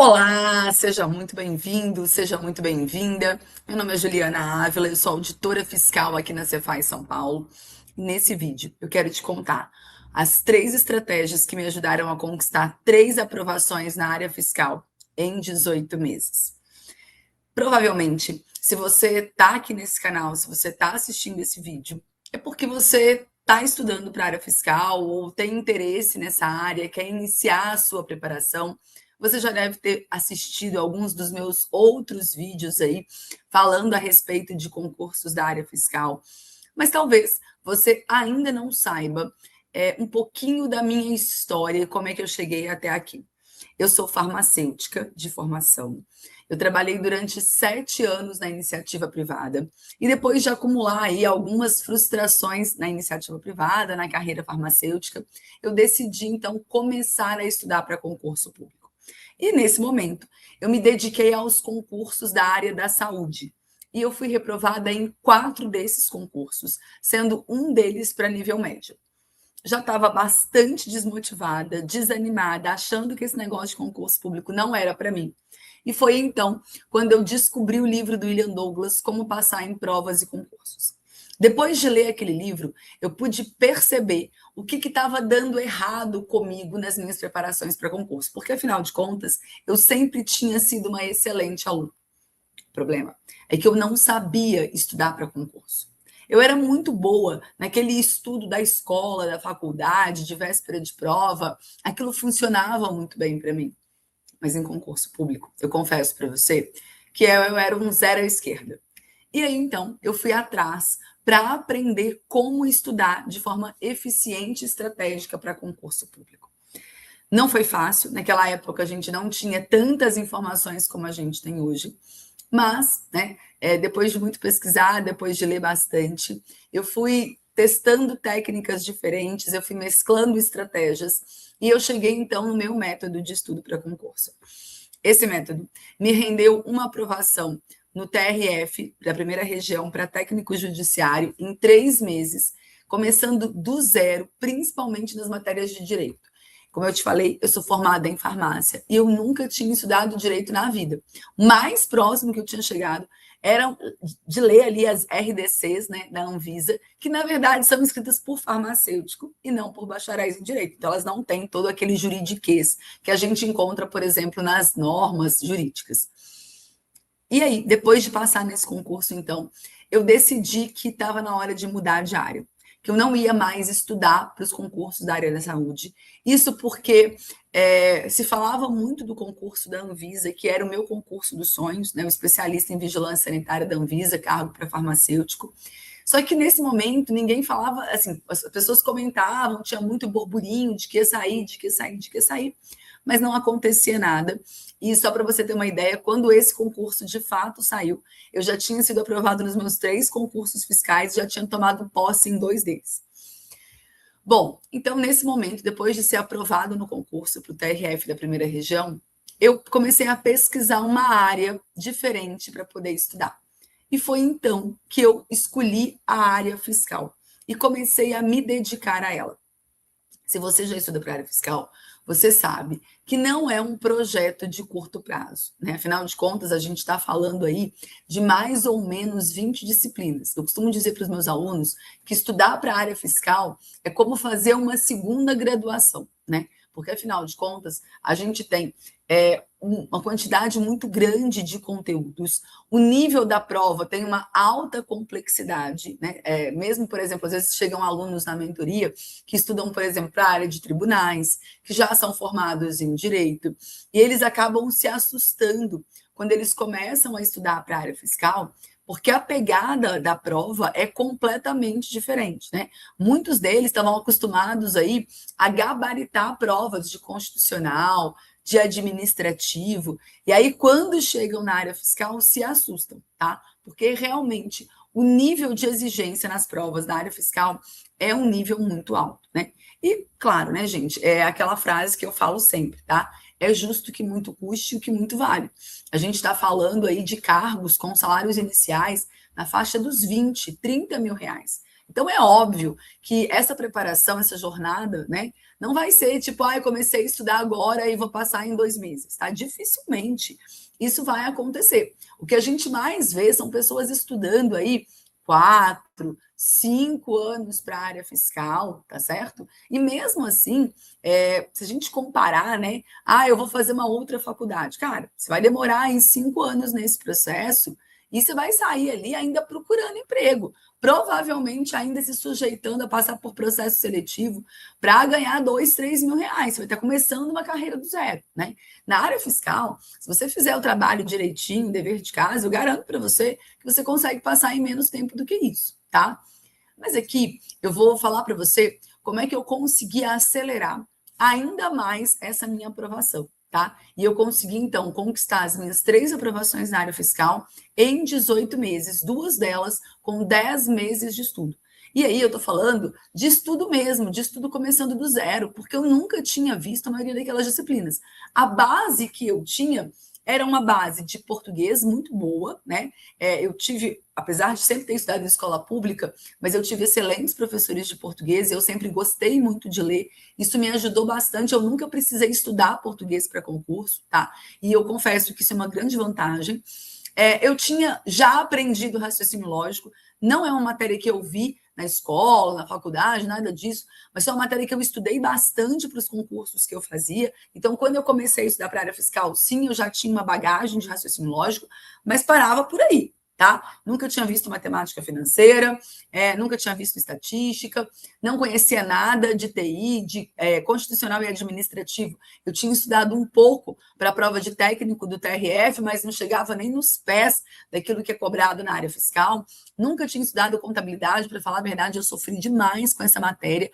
Olá, seja muito bem-vindo, seja muito bem-vinda. Meu nome é Juliana Ávila, eu sou auditora fiscal aqui na Cefaz São Paulo. Nesse vídeo, eu quero te contar as 3 estratégias que me ajudaram a conquistar 3 aprovações na área fiscal em 18 meses. Provavelmente, se você está aqui nesse canal, se você está assistindo esse vídeo, é porque você está estudando para a área fiscal ou tem interesse nessa área, quer iniciar a sua preparação. Você já deve ter assistido alguns dos meus outros vídeos aí falando a respeito de concursos da área fiscal. Mas talvez você ainda não saiba um pouquinho da minha história e como é que eu cheguei até aqui. Eu sou farmacêutica de formação. Eu trabalhei durante 7 anos na iniciativa privada e depois de acumular aí algumas frustrações na iniciativa privada, na carreira farmacêutica, eu decidi então começar a estudar para concurso público. E nesse momento, eu me dediquei aos concursos da área da saúde. E eu fui reprovada em 4 desses concursos, sendo um deles para nível médio. Já estava bastante desmotivada, desanimada, achando que esse negócio de concurso público não era para mim. E foi então quando eu descobri o livro do William Douglas, Como Passar em Provas e Concursos. Depois de ler aquele livro, eu pude perceber o que estava dando errado comigo nas minhas preparações para concurso, porque afinal de contas, eu sempre tinha sido uma excelente aluna. O problema é que eu não sabia estudar para concurso. Eu era muito boa naquele estudo da escola, da faculdade, de véspera de prova, aquilo funcionava muito bem para mim. Mas em concurso público, eu confesso para você que eu era um zero à esquerda. E aí, então, eu fui atrás para aprender como estudar de forma eficiente e estratégica para concurso público. Não foi fácil, naquela época a gente não tinha tantas informações como a gente tem hoje, mas, né, depois de muito pesquisar, depois de ler bastante, eu fui testando técnicas diferentes, eu fui mesclando estratégias e eu cheguei então no meu método de estudo para concurso. Esse método me rendeu uma aprovação no TRF, da primeira região, para técnico judiciário, em 3 meses, começando do zero, principalmente nas matérias de direito. Como eu te falei, eu sou formada em farmácia e eu nunca tinha estudado direito na vida. O mais próximo que eu tinha chegado era de ler ali as RDCs, né, da Anvisa, que na verdade são escritas por farmacêutico e não por bacharéis em direito. Então elas não têm todo aquele juridiquês que a gente encontra, por exemplo, nas normas jurídicas. E aí, depois de passar nesse concurso, então, eu decidi que estava na hora de mudar de área, que eu não ia mais estudar para os concursos da área da saúde. Isso porque se falava muito do concurso da Anvisa, que era o meu concurso dos sonhos, né, o especialista em vigilância sanitária da Anvisa, cargo para farmacêutico. Só que nesse momento ninguém falava, assim, as pessoas comentavam, tinha muito burburinho de que ia sair, de que ia sair, de que ia sair, mas não acontecia nada. E só para você ter uma ideia, quando esse concurso de fato saiu, eu já tinha sido aprovado nos meus 3 concursos fiscais, já tinha tomado posse em 2 deles. Bom, então nesse momento, depois de ser aprovado no concurso para o TRF da primeira região, eu comecei a pesquisar uma área diferente para poder estudar. E foi então que eu escolhi a área fiscal e comecei a me dedicar a ela. Se você já estuda para a área fiscal, você sabe que não é um projeto de curto prazo, né? Afinal de contas, a gente está falando aí de mais ou menos 20 disciplinas. Eu costumo dizer para os meus alunos que estudar para a área fiscal é como fazer uma segunda graduação, né? Porque, afinal de contas, a gente tem uma quantidade muito grande de conteúdos, o nível da prova tem uma alta complexidade, né? Mesmo, por exemplo, às vezes chegam alunos na mentoria que estudam, por exemplo, para a área de tribunais, que já são formados em direito, e eles acabam se assustando quando eles começam a estudar para a área fiscal, porque a pegada da prova é completamente diferente, né? Muitos deles estavam acostumados aí a gabaritar provas de constitucional, de administrativo, e aí quando chegam na área fiscal se assustam, tá? Porque realmente o nível de exigência nas provas da área fiscal é um nível muito alto, né? E claro, né, gente, é aquela frase que eu falo sempre, tá? É justo que muito custe o que muito vale. A gente está falando aí de cargos com salários iniciais na faixa dos 20, 30 mil reais. Então, é óbvio que essa preparação, essa jornada, né, não vai ser tipo, eu comecei a estudar agora e vou passar em 2 meses, tá? Dificilmente isso vai acontecer. O que a gente mais vê são pessoas estudando aí 4, 5 anos para a área fiscal, tá certo? E mesmo assim, se a gente comparar, né? Eu vou fazer uma outra faculdade. Cara, você vai demorar em 5 anos nesse processo e você vai sair ali ainda procurando emprego. Provavelmente ainda se sujeitando a passar por processo seletivo para ganhar 2, 3 mil reais. Você vai estar começando uma carreira do zero, né? Na área fiscal, se você fizer o trabalho direitinho, dever de casa, eu garanto para você que você consegue passar em menos tempo do que isso, tá? Mas aqui eu vou falar para você como é que eu consegui acelerar ainda mais essa minha aprovação, tá? E eu consegui, então, conquistar as minhas 3 aprovações na área fiscal em 18 meses, 2 delas com 10 meses de estudo. E aí eu tô falando de estudo mesmo, de estudo começando do zero, porque eu nunca tinha visto a maioria daquelas disciplinas. A base que eu tinha era uma base de português muito boa, né? Eu tive, apesar de sempre ter estudado em escola pública, mas eu tive excelentes professores de português e eu sempre gostei muito de ler. Isso me ajudou bastante. Eu nunca precisei estudar português para concurso, tá? E eu confesso que isso é uma grande vantagem. Eu tinha já aprendido raciocínio lógico, não é uma matéria que eu vi na escola, na faculdade, nada disso, mas é uma matéria que eu estudei bastante para os concursos que eu fazia. Então, quando eu comecei a estudar para a área fiscal, sim, eu já tinha uma bagagem de raciocínio lógico, mas parava por aí, tá? Nunca tinha visto matemática financeira, nunca tinha visto estatística, não conhecia nada de TI, de constitucional e administrativo. Eu tinha estudado um pouco para a prova de técnico do TRF, mas não chegava nem nos pés daquilo que é cobrado na área fiscal. Nunca tinha estudado contabilidade, para falar a verdade, eu sofri demais com essa matéria.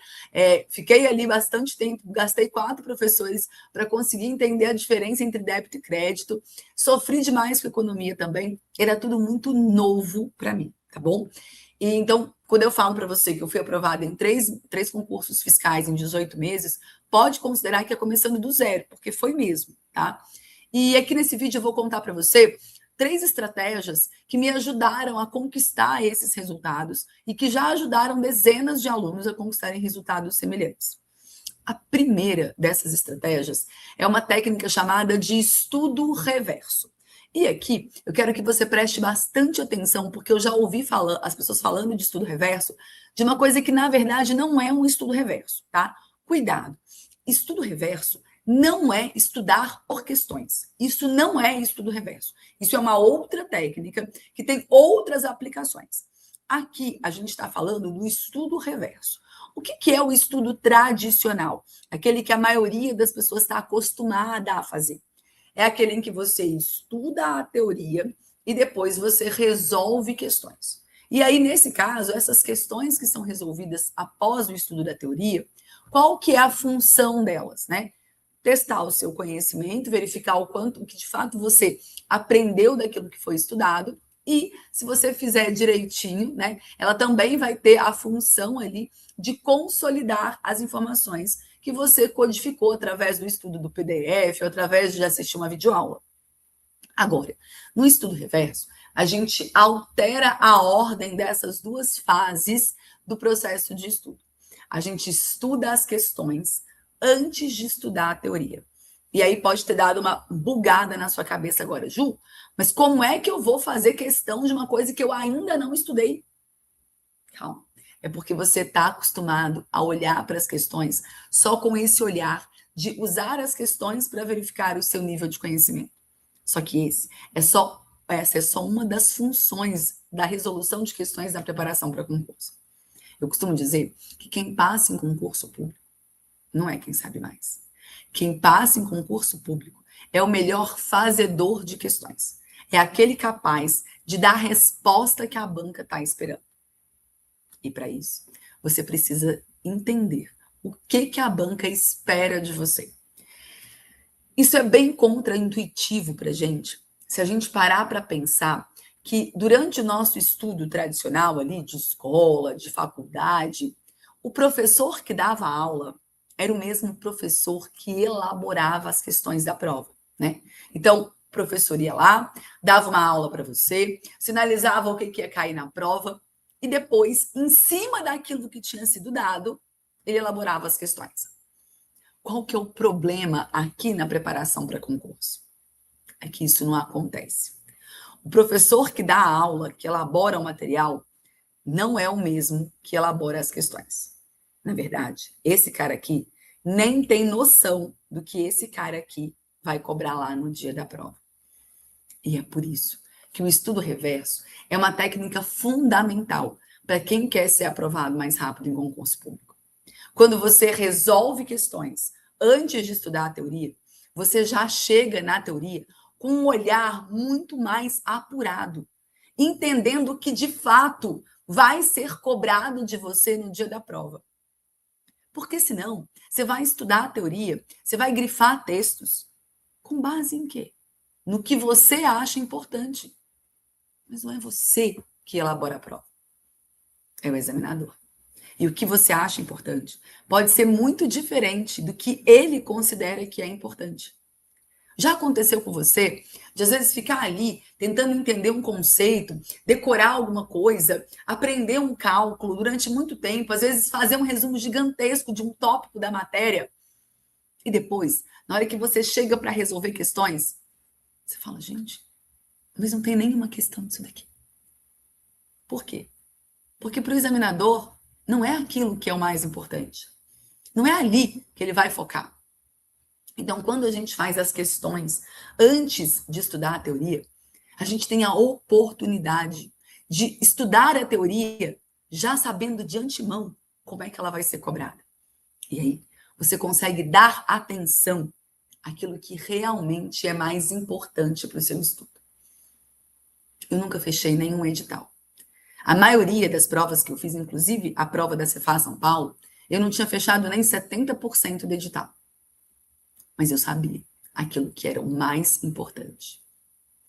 Fiquei ali bastante tempo, gastei 4 professores para conseguir entender a diferença entre débito e crédito. Sofri demais com economia também, era tudo muito novo para mim, tá bom? E então, quando eu falo para você que eu fui aprovada em 3 concursos fiscais em 18 meses, pode considerar que é começando do zero, porque foi mesmo, tá? E aqui nesse vídeo eu vou contar para você 3 estratégias que me ajudaram a conquistar esses resultados e que já ajudaram dezenas de alunos a conquistarem resultados semelhantes. A primeira dessas estratégias é uma técnica chamada de estudo reverso. E aqui eu quero que você preste bastante atenção, porque eu já ouvi as pessoas falando de estudo reverso, de uma coisa que na verdade não é um estudo reverso, tá? Cuidado. Estudo reverso não é estudar por questões. Isso não é estudo reverso. Isso é uma outra técnica que tem outras aplicações. Aqui a gente está falando do estudo reverso. O que é o estudo tradicional? Aquele que a maioria das pessoas está acostumada a fazer. É aquele em que você estuda a teoria e depois você resolve questões. E aí, nesse caso, essas questões que são resolvidas após o estudo da teoria, qual que é a função delas, né? Testar o seu conhecimento, verificar o que de fato você aprendeu daquilo que foi estudado, e se você fizer direitinho, né, ela também vai ter a função ali de consolidar as informações que você codificou através do estudo do PDF, ou através de assistir uma videoaula. Agora, no estudo reverso, a gente altera a ordem dessas 2 fases do processo de estudo. A gente estuda as questões antes de estudar a teoria. E aí pode ter dado uma bugada na sua cabeça agora, Ju, mas como é que eu vou fazer questão de uma coisa que eu ainda não estudei? Calma. É porque você está acostumado a olhar para as questões só com esse olhar de usar as questões para verificar o seu nível de conhecimento. Só que essa é só uma das funções da resolução de questões na preparação para concurso. Eu costumo dizer que quem passa em concurso público não é quem sabe mais. Quem passa em concurso público é o melhor fazedor de questões. É aquele capaz de dar a resposta que a banca está esperando. E para isso, você precisa entender o que a banca espera de você. Isso é bem contraintuitivo para a gente, se a gente parar para pensar que durante o nosso estudo tradicional ali, de escola, de faculdade, o professor que dava aula era o mesmo professor que elaborava as questões da prova, né? Então, o professor ia lá, dava uma aula para você, sinalizava o que ia cair na prova, e depois, em cima daquilo que tinha sido dado, ele elaborava as questões. Qual que é o problema aqui na preparação para concurso? É que isso não acontece. O professor que dá a aula, que elabora o material, não é o mesmo que elabora as questões. Na verdade, esse cara aqui nem tem noção do que esse cara aqui vai cobrar lá no dia da prova. E é por isso que o estudo reverso é uma técnica fundamental para quem quer ser aprovado mais rápido em concurso público. Quando você resolve questões antes de estudar a teoria, você já chega na teoria com um olhar muito mais apurado, entendendo o que de fato vai ser cobrado de você no dia da prova. Porque senão, você vai estudar a teoria, você vai grifar textos com base em quê? No que você acha importante. Mas não é você que elabora a prova. É o examinador. E o que você acha importante pode ser muito diferente do que ele considera que é importante. Já aconteceu com você de às vezes ficar ali tentando entender um conceito, decorar alguma coisa, aprender um cálculo durante muito tempo, às vezes fazer um resumo gigantesco de um tópico da matéria e depois, na hora que você chega para resolver questões, você fala, gente, mas não tem nenhuma questão disso daqui. Por quê? Porque para o examinador não é aquilo que é o mais importante. Não é ali que ele vai focar. Então, quando a gente faz as questões antes de estudar a teoria, a gente tem a oportunidade de estudar a teoria já sabendo de antemão como é que ela vai ser cobrada. E aí, você consegue dar atenção àquilo que realmente é mais importante para o seu estudo. Eu nunca fechei nenhum edital. A maioria das provas que eu fiz, inclusive a prova da Cefaz São Paulo, eu não tinha fechado nem 70% do edital. Mas eu sabia aquilo que era o mais importante.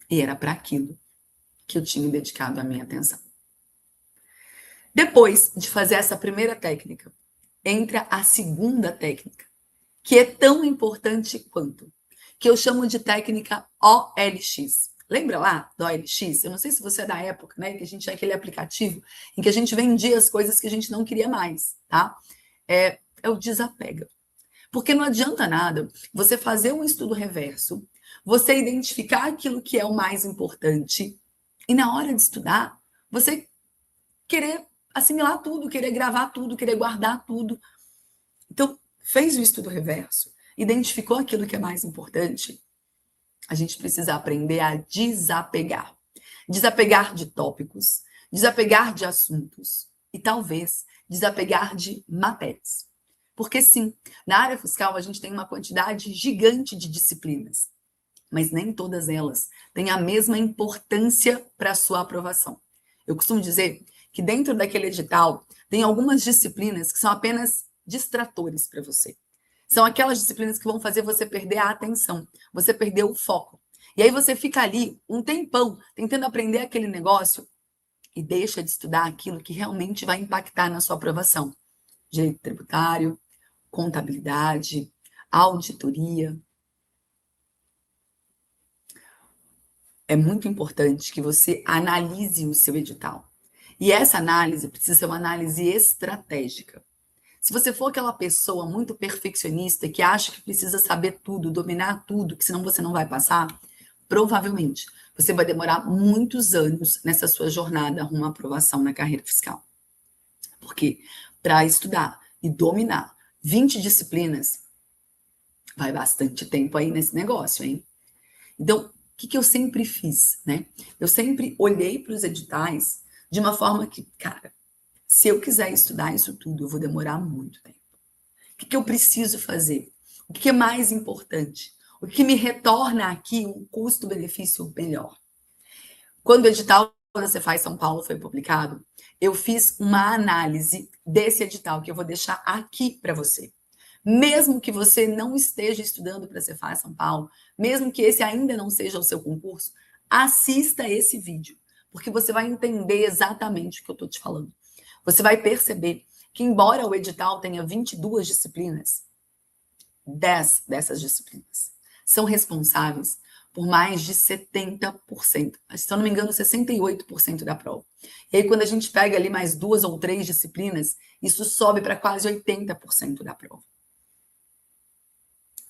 E era para aquilo que eu tinha dedicado a minha atenção. Depois de fazer essa primeira técnica, entra a segunda técnica, que é tão importante quanto, que eu chamo de técnica OLX. Lembra lá do OLX? Eu não sei se você é da época, né? Que a gente tinha aquele aplicativo em que a gente vendia as coisas que a gente não queria mais, tá? É o desapega. Porque não adianta nada você fazer um estudo reverso, você identificar aquilo que é o mais importante e na hora de estudar, você querer assimilar tudo, querer gravar tudo, querer guardar tudo. Então, fez o estudo reverso, identificou aquilo que é mais importante, a gente precisa aprender a desapegar. Desapegar de tópicos, desapegar de assuntos e talvez desapegar de matérias. Porque sim, na área fiscal a gente tem uma quantidade gigante de disciplinas, mas nem todas elas têm a mesma importância para a sua aprovação. Eu costumo dizer que dentro daquele edital tem algumas disciplinas que são apenas distratores para você. São aquelas disciplinas que vão fazer você perder a atenção, você perder o foco. E aí você fica ali um tempão tentando aprender aquele negócio e deixa de estudar aquilo que realmente vai impactar na sua aprovação. Direito tributário, contabilidade, auditoria. É muito importante que você analise o seu edital. E essa análise precisa ser uma análise estratégica. Se você for aquela pessoa muito perfeccionista que acha que precisa saber tudo, dominar tudo, que senão você não vai passar, provavelmente você vai demorar muitos anos nessa sua jornada rumo à aprovação na carreira fiscal. Porque para estudar e dominar 20 disciplinas, vai bastante tempo aí nesse negócio, hein? Então, o que eu sempre fiz, né? Eu sempre olhei para os editais de uma forma que, cara, se eu quiser estudar isso tudo, eu vou demorar muito tempo. O que eu preciso fazer? O que é mais importante? O que me retorna aqui um custo-benefício melhor? Quando o edital da Cefaz São Paulo foi publicado, eu fiz uma análise desse edital que eu vou deixar aqui para você. Mesmo que você não esteja estudando para a Cefaz São Paulo, mesmo que esse ainda não seja o seu concurso, assista esse vídeo, porque você vai entender exatamente o que eu estou te falando. Você vai perceber que, embora o edital tenha 22 disciplinas, 10 dessas disciplinas são responsáveis por mais de 70%. Se eu não me engano, 68% da prova. E aí, quando a gente pega ali mais 2 ou 3 disciplinas, isso sobe para quase 80% da prova.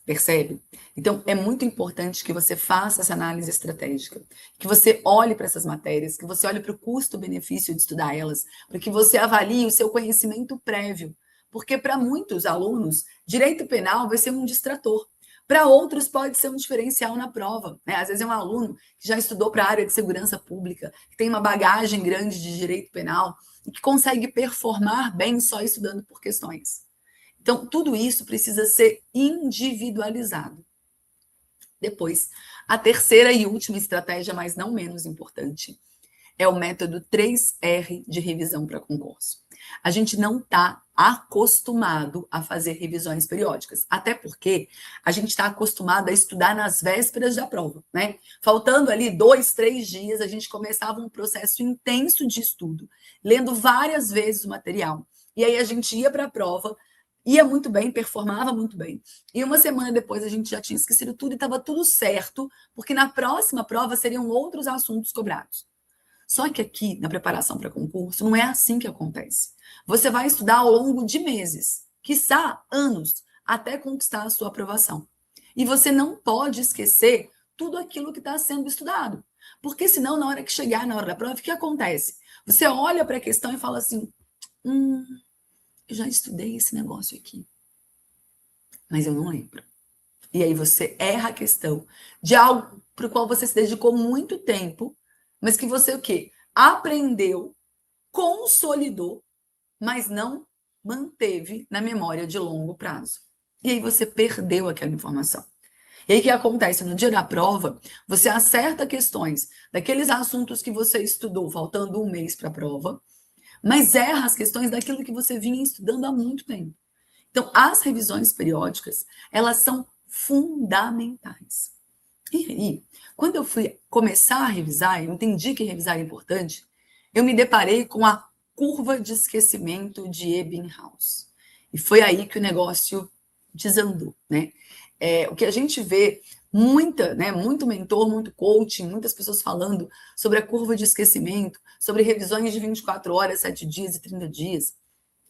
Percebe? Então, é muito importante que você faça essa análise estratégica, que você olhe para essas matérias, que você olhe para o custo-benefício de estudar elas, para que você avalie o seu conhecimento prévio. Porque para muitos alunos, direito penal vai ser um distrator. Para outros, pode ser um diferencial na prova, né? Às vezes é um aluno que já estudou para a área de segurança pública, que tem uma bagagem grande de direito penal e que consegue performar bem só estudando por questões. Então, tudo isso precisa ser individualizado. Depois, a terceira e última estratégia, mas não menos importante, é o método 3R de revisão para concurso. A gente não está acostumado a fazer revisões periódicas, até porque a gente está acostumado a estudar nas vésperas da prova, né? Faltando ali 2, 3 dias, a gente começava um processo intenso de estudo, lendo várias vezes o material. E aí a gente ia para a prova, ia muito bem, performava muito bem. E uma semana depois a gente já tinha esquecido tudo e estava tudo certo, porque na próxima prova seriam outros assuntos cobrados. Só que aqui, na preparação para concurso, não é assim que acontece. Você vai estudar ao longo de meses, quiçá anos, até conquistar a sua aprovação. E você não pode esquecer tudo aquilo que está sendo estudado. Porque senão, na hora que chegar na hora da prova, o que acontece? Você olha para a questão e fala assim, eu já estudei esse negócio aqui, mas eu não lembro. E aí você erra a questão de algo para o qual você se dedicou muito tempo, mas que você o quê? Aprendeu, consolidou, mas não manteve na memória de longo prazo. E aí você perdeu aquela informação. E aí o que acontece? No dia da prova, você acerta questões daqueles assuntos que você estudou, faltando um mês para a prova, mas erra as questões daquilo que você vinha estudando há muito tempo. Então, as revisões periódicas, elas são fundamentais. E aí, quando eu fui começar a revisar, eu entendi que revisar é importante, eu me deparei com a curva de esquecimento de Ebbinghaus. E foi aí que o negócio desandou, né? O que a gente vê muito mentor, muito coaching, muitas pessoas falando sobre a curva de esquecimento, sobre revisões de 24 horas, 7 dias e 30 dias.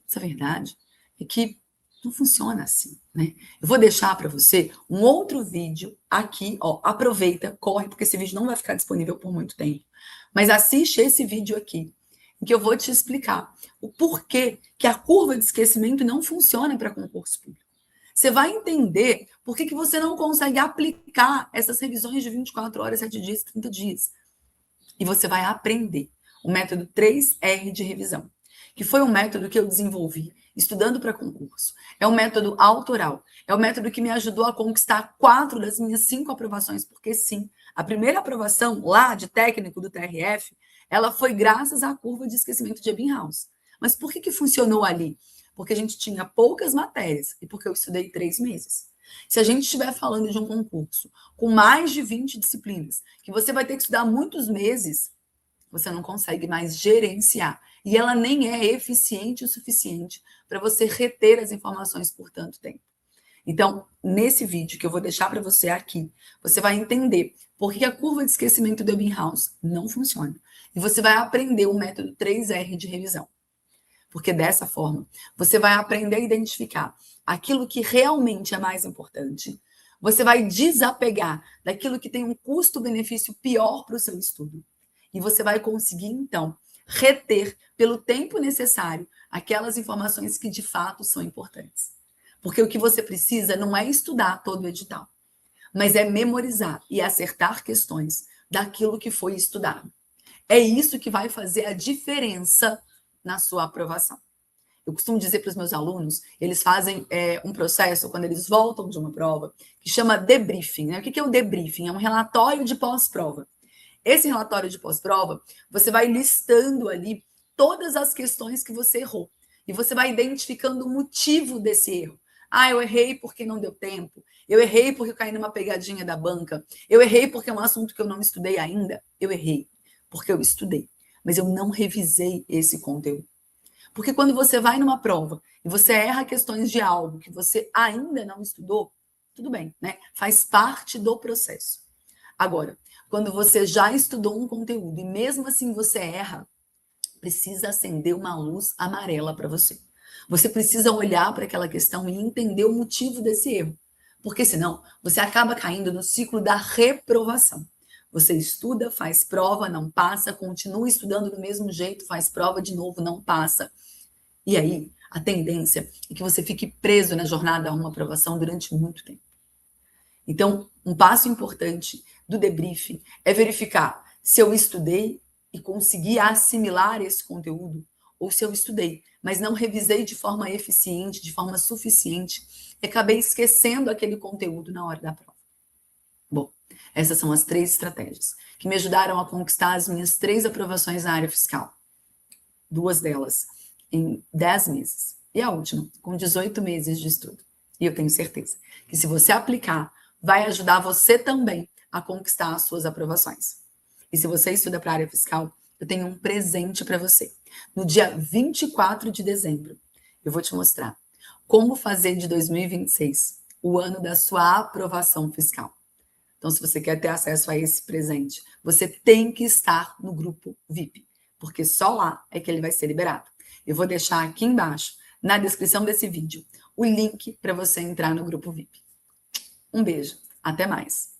Essa verdade é que não funciona assim, né? Eu vou deixar para você um outro vídeo aqui, ó, aproveita, corre, porque esse vídeo não vai ficar disponível por muito tempo. Mas assiste esse vídeo aqui, em que eu vou te explicar o porquê que a curva de esquecimento não funciona para concurso público. Você vai entender por que você não consegue aplicar essas revisões de 24 horas, 7 dias, 30 dias. E você vai aprender o método 3R de revisão, que foi um método que eu desenvolvi estudando para concurso. É um método autoral. É um método que me ajudou a conquistar 4 das minhas 5 aprovações, porque sim, a primeira aprovação lá de técnico do TRF, ela foi graças à curva de esquecimento de Ebbinghaus. Mas por que funcionou ali? Porque a gente tinha poucas matérias e porque eu estudei 3 meses. Se a gente estiver falando de um concurso com mais de 20 disciplinas, que você vai ter que estudar muitos meses, você não consegue mais gerenciar. E ela nem é eficiente o suficiente para você reter as informações por tanto tempo. Então, nesse vídeo que eu vou deixar para você aqui, você vai entender por que a curva de esquecimento do Ebbinghaus não funciona. E você vai aprender o método 3R de revisão. Porque dessa forma, você vai aprender a identificar aquilo que realmente é mais importante. Você vai desapegar daquilo que tem um custo-benefício pior para o seu estudo. E você vai conseguir, então, reter pelo tempo necessário aquelas informações que de fato são importantes. Porque o que você precisa não é estudar todo o edital, mas é memorizar e acertar questões daquilo que foi estudado. É isso que vai fazer a diferença na sua aprovação. Eu costumo dizer para os meus alunos, eles fazem um processo, quando eles voltam de uma prova, que chama debriefing. Né? O que é o debriefing? É um relatório de pós-prova. Esse relatório de pós-prova, você vai listando ali todas as questões que você errou. E você vai identificando o motivo desse erro. Ah, eu errei porque não deu tempo. Eu errei porque eu caí numa pegadinha da banca. Eu errei porque é um assunto que eu não estudei ainda. Eu errei porque eu estudei, mas eu não revisei esse conteúdo. Porque quando você vai numa prova e você erra questões de algo que você ainda não estudou, tudo bem, né? Faz parte do processo. Agora, quando você já estudou um conteúdo e mesmo assim você erra, precisa acender uma luz amarela para você. Você precisa olhar para aquela questão e entender o motivo desse erro. Porque senão você acaba caindo no ciclo da reprovação. Você estuda, faz prova, não passa, continua estudando do mesmo jeito, faz prova de novo, não passa. E aí, a tendência é que você fique preso na jornada a uma aprovação durante muito tempo. Então, um passo importante do debriefing é verificar se eu estudei e consegui assimilar esse conteúdo, ou se eu estudei, mas não revisei de forma eficiente, de forma suficiente, e acabei esquecendo aquele conteúdo na hora da prova. Bom, essas são as 3 estratégias que me ajudaram a conquistar as minhas 3 aprovações na área fiscal. 2 delas em 10 meses e a última com 18 meses de estudo. E eu tenho certeza que se você aplicar, vai ajudar você também a conquistar as suas aprovações. E se você estuda para a área fiscal, eu tenho um presente para você. No dia 24 de dezembro, eu vou te mostrar como fazer de 2026 o ano da sua aprovação fiscal. Então, se você quer ter acesso a esse presente, você tem que estar no grupo VIP, porque só lá é que ele vai ser liberado. Eu vou deixar aqui embaixo, na descrição desse vídeo, o link para você entrar no grupo VIP. Um beijo, até mais!